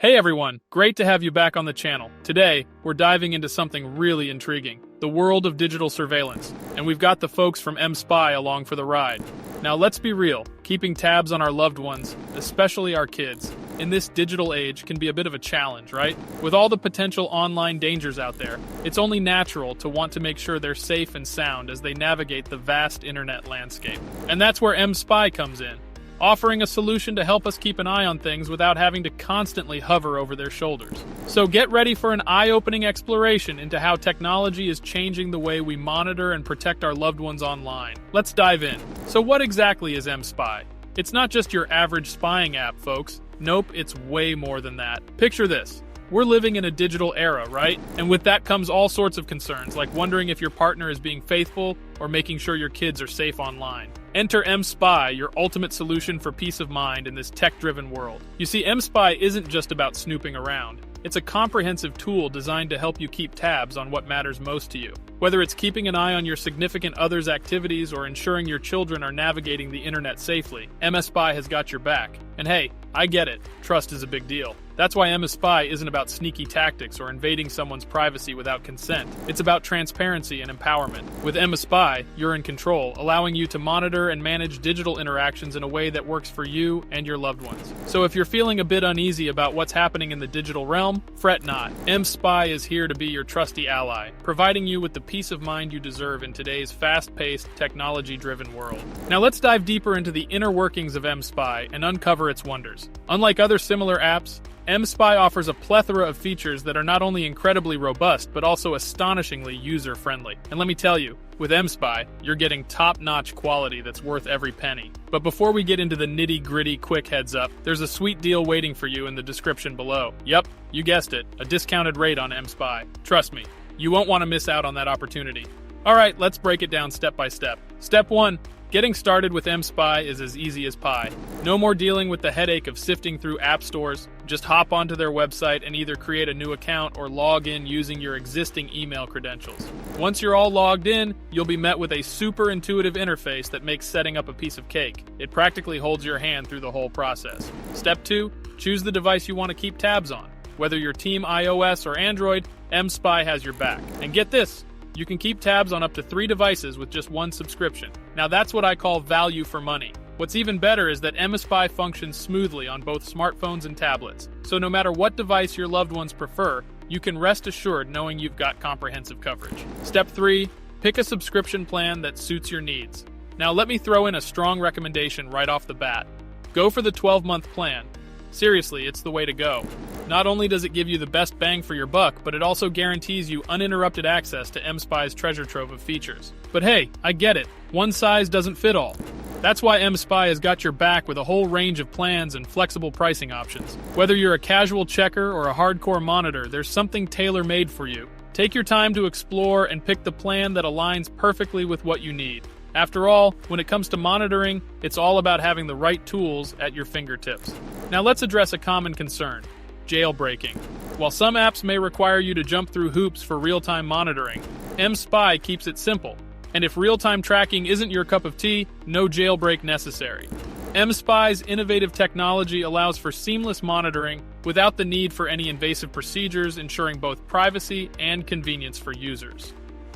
Hey everyone, great to have you back on the channel. Today, we're diving into something really intriguing, the world of digital surveillance, and we've got the folks from mSpy along for the ride. Now let's be real, keeping tabs on our loved ones, especially our kids, in this digital age can be a bit of a challenge, right? With all the potential online dangers out there, it's only natural to want to make sure they're safe and sound as they navigate the vast internet landscape. And that's where mSpy comes in, offering a solution to help us keep an eye on things without having to constantly hover over their shoulders. So get ready for an eye-opening exploration into how technology is changing the way we monitor and protect our loved ones online. Let's dive in. So what exactly is mSpy? It's not just your average spying app, folks. Nope, it's way more than that. Picture this. We're living in a digital era, right? And with that comes all sorts of concerns, like wondering if your partner is being faithful or making sure your kids are safe online. Enter mSpy, your ultimate solution for peace of mind in this tech-driven world. You see, mSpy isn't just about snooping around. It's a comprehensive tool designed to help you keep tabs on what matters most to you. Whether it's keeping an eye on your significant other's activities or ensuring your children are navigating the internet safely, mSpy has got your back. And hey, I get it. Trust is a big deal. That's why mSpy isn't about sneaky tactics or invading someone's privacy without consent. It's about transparency and empowerment. With mSpy, you're in control, allowing you to monitor and manage digital interactions in a way that works for you and your loved ones. So if you're feeling a bit uneasy about what's happening in the digital realm, fret not. mSpy is here to be your trusty ally, providing you with the peace of mind you deserve in today's fast-paced, technology-driven world. Now let's dive deeper into the inner workings of mSpy and uncover its wonders. Unlike other similar apps, mSpy offers a plethora of features that are not only incredibly robust, but also astonishingly user-friendly. And let me tell you, with mSpy, you're getting top-notch quality that's worth every penny. But before we get into the nitty-gritty quick heads up, there's a sweet deal waiting for you in the description below. Yep, you guessed it, a discounted rate on mSpy. Trust me, you won't want to miss out on that opportunity. Alright, let's break it down step by step. Step 1. Getting started with mSpy is as easy as pie. No more dealing with the headache of sifting through app stores. Just hop onto their website and either create a new account or log in using your existing email credentials. Once you're all logged in, you'll be met with a super intuitive interface that makes setting up a piece of cake. It practically holds your hand through the whole process. Step 2, choose the device you want to keep tabs on. Whether you're team iOS or Android, mSpy has your back. And get this, you can keep tabs on up to 3 devices with just one subscription. Now that's what I call value for money. What's even better is that mSpy functions smoothly on both smartphones and tablets. So no matter what device your loved ones prefer, you can rest assured knowing you've got comprehensive coverage. Step 3, pick a subscription plan that suits your needs. Now let me throw in a strong recommendation right off the bat. Go for the 12-month plan. Seriously, it's the way to go. Not only does it give you the best bang for your buck, but it also guarantees you uninterrupted access to mSpy's treasure trove of features. But hey, I get it. One size doesn't fit all. That's why mSpy has got your back with a whole range of plans and flexible pricing options. Whether you're a casual checker or a hardcore monitor, there's something tailor-made for you. Take your time to explore and pick the plan that aligns perfectly with what you need. After all, when it comes to monitoring, it's all about having the right tools at your fingertips. Now let's address a common concern: jailbreaking. While some apps may require you to jump through hoops for real-time monitoring, mSpy keeps it simple. And if real-time tracking isn't your cup of tea, no jailbreak necessary. mSpy's innovative technology allows for seamless monitoring without the need for any invasive procedures, ensuring both privacy and convenience for users.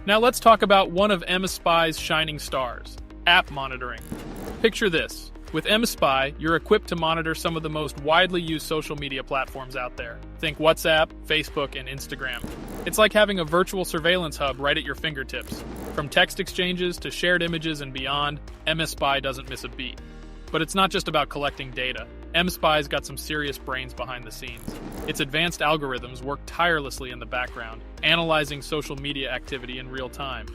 Now let's talk about one of mSpy's shining stars: app monitoring. Picture this. With mSpy, you're equipped to monitor some of the most widely used social media platforms out there. Think WhatsApp, Facebook, and Instagram. It's like having a virtual surveillance hub right at your fingertips. From text exchanges to shared images and beyond, mSpy doesn't miss a beat. But it's not just about collecting data. mSpy's got some serious brains behind the scenes. Its advanced algorithms work tirelessly in the background, analyzing social media activity in real time.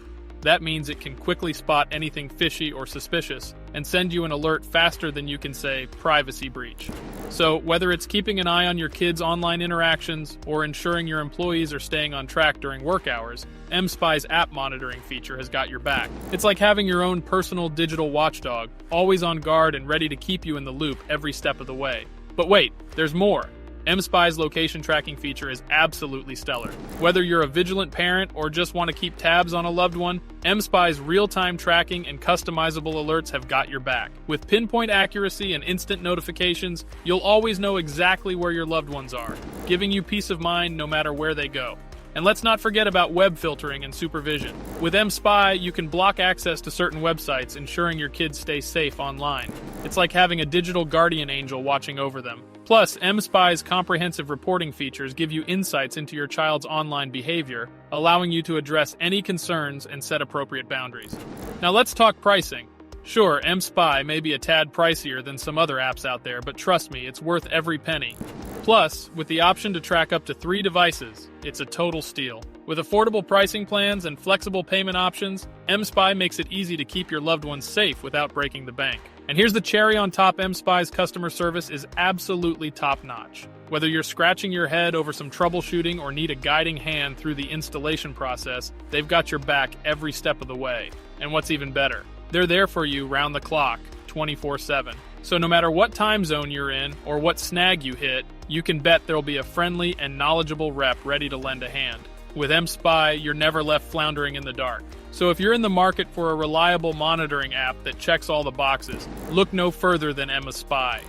That means it can quickly spot anything fishy or suspicious and send you an alert faster than you can say privacy breach. So whether it's keeping an eye on your kids' online interactions or ensuring your employees are staying on track during work hours, mSpy's app monitoring feature has got your back. It's like having your own personal digital watchdog, always on guard and ready to keep you in the loop every step of the way. But wait, there's more. mSpy's location tracking feature is absolutely stellar. Whether you're a vigilant parent or just want to keep tabs on a loved one, mSpy's real-time tracking and customizable alerts have got your back. With pinpoint accuracy and instant notifications, you'll always know exactly where your loved ones are, giving you peace of mind no matter where they go. And let's not forget about web filtering and supervision. With mSpy, you can block access to certain websites, ensuring your kids stay safe online. It's like having a digital guardian angel watching over them. Plus, mSpy's comprehensive reporting features give you insights into your child's online behavior, allowing you to address any concerns and set appropriate boundaries. Now let's talk pricing. Sure, mSpy may be a tad pricier than some other apps out there, but trust me, it's worth every penny. Plus, with the option to track up to 3 devices, it's a total steal. With affordable pricing plans and flexible payment options, mSpy makes it easy to keep your loved ones safe without breaking the bank. And here's the cherry on top: mSpy's customer service is absolutely top-notch. Whether you're scratching your head over some troubleshooting or need a guiding hand through the installation process, they've got your back every step of the way. And what's even better, they're there for you round the clock, 24/7. So no matter what time zone you're in or what snag you hit, you can bet there'll be a friendly and knowledgeable rep ready to lend a hand. With mSpy, you're never left floundering in the dark. So if you're in the market for a reliable monitoring app that checks all the boxes, look no further than mSpy.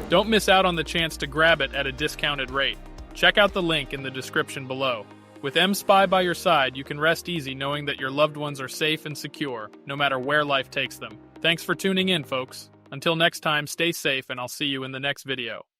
Don't miss out on the chance to grab it at a discounted rate. Check out the link in the description below. With mSpy by your side, you can rest easy knowing that your loved ones are safe and secure, no matter where life takes them. Thanks for tuning in, folks. Until next time, stay safe, and I'll see you in the next video.